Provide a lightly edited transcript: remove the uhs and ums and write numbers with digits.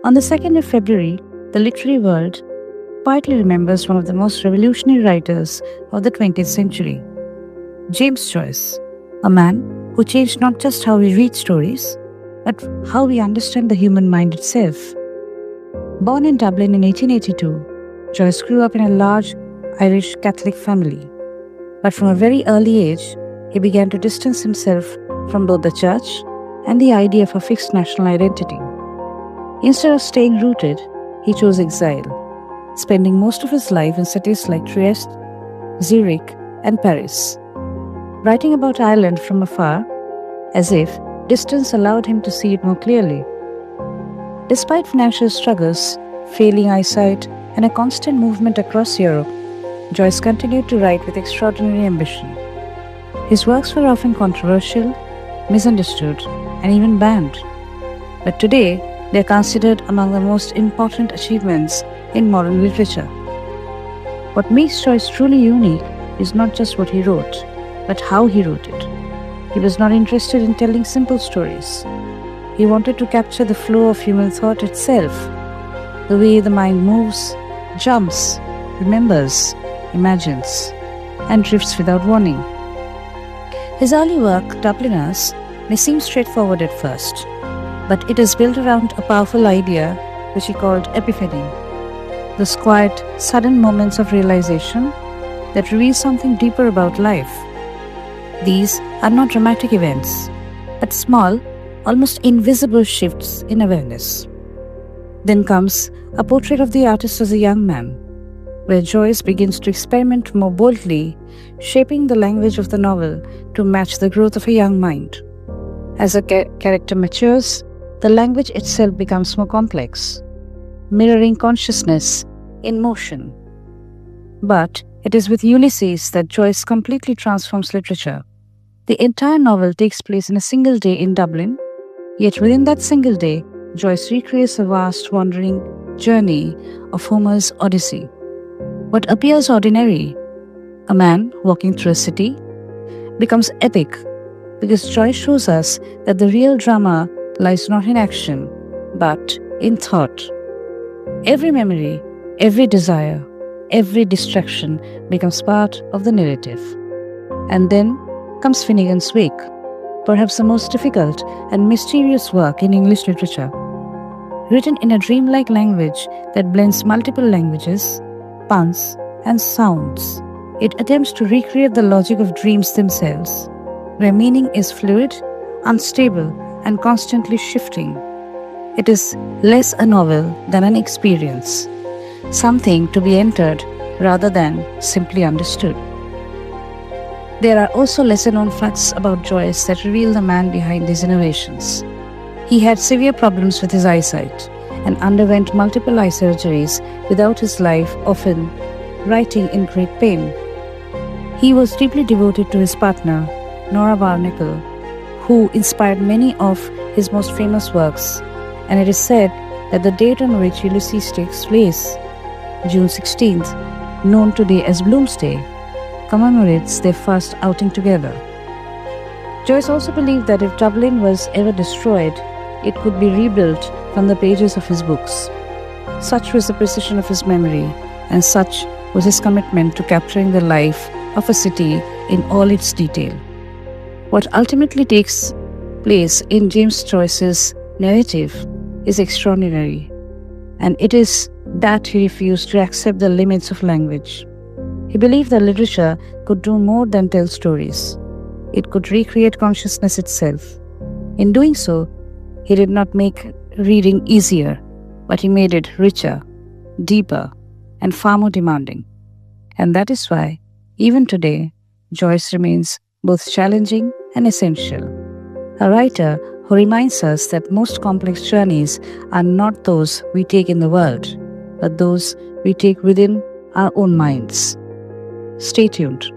On the 2nd of February, the literary world quietly remembers one of the most revolutionary writers of the 20th century, James Joyce, a man who changed not just how we read stories, but how we understand the human mind itself. Born in Dublin in 1882, Joyce grew up in a large Irish Catholic family. But from a very early age, he began to distance himself from both the church and the idea of a fixed national identity. Instead of staying rooted, he chose exile, spending most of his life in cities like Trieste, Zurich, and Paris. Writing about Ireland from afar, as if distance allowed him to see it more clearly. Despite financial struggles, failing eyesight, and a constant movement across Europe, Joyce continued to write with extraordinary ambition. His works were often controversial, misunderstood, and even banned. But today, they are considered among the most important achievements in modern literature. What makes Joyce truly unique is not just what he wrote, but how he wrote it. He was not interested in telling simple stories. He wanted to capture the flow of human thought itself, the way the mind moves, jumps, remembers, imagines, and drifts without warning. His early work, Dubliners, may seem straightforward at first, but it is built around a powerful idea which he called epiphany, those quiet, sudden moments of realization that reveal something deeper about life. These are not dramatic events, but small, almost invisible shifts in awareness. Then comes A Portrait of the Artist as a Young Man, where Joyce begins to experiment more boldly, shaping the language of the novel to match the growth of a young mind. As a character matures, the language itself becomes more complex, mirroring consciousness in motion. But it is with Ulysses that Joyce completely transforms literature. The entire novel takes place in a single day in Dublin, yet within that single day, Joyce recreates a vast wandering journey of Homer's Odyssey. What appears ordinary, a man walking through a city, becomes epic because Joyce shows us that the real drama lies not in action, but in thought. Every memory, every desire, every distraction becomes part of the narrative. And then comes Finnegans Wake, perhaps the most difficult and mysterious work in English literature. Written in a dreamlike language that blends multiple languages, puns, and sounds, it attempts to recreate the logic of dreams themselves, where meaning is fluid, unstable, and constantly shifting. It is less a novel than an experience, something to be entered rather than simply understood. There are also lesser-known facts about Joyce that reveal the man behind these innovations. He had severe problems with his eyesight and underwent multiple eye surgeries without his life often writing in great pain. He was deeply devoted to his partner, Nora Barnacle, who inspired many of his most famous works, and it is said that the date on which Ulysses takes place, June 16th, known today as Bloomsday, commemorates their first outing together. Joyce also believed that if Dublin was ever destroyed, it could be rebuilt from the pages of his books. Such was the precision of his memory, and such was his commitment to capturing the life of a city in all its detail. What ultimately takes place in James Joyce's narrative is extraordinary, and it is that he refused to accept the limits of language. He believed that literature could do more than tell stories. It could recreate consciousness itself. In doing so, he did not make reading easier, but he made it richer, deeper, and far more demanding. And that is why, even today, Joyce remains both challenging and essential. A writer who reminds us that most complex journeys are not those we take in the world, but those we take within our own minds. Stay tuned.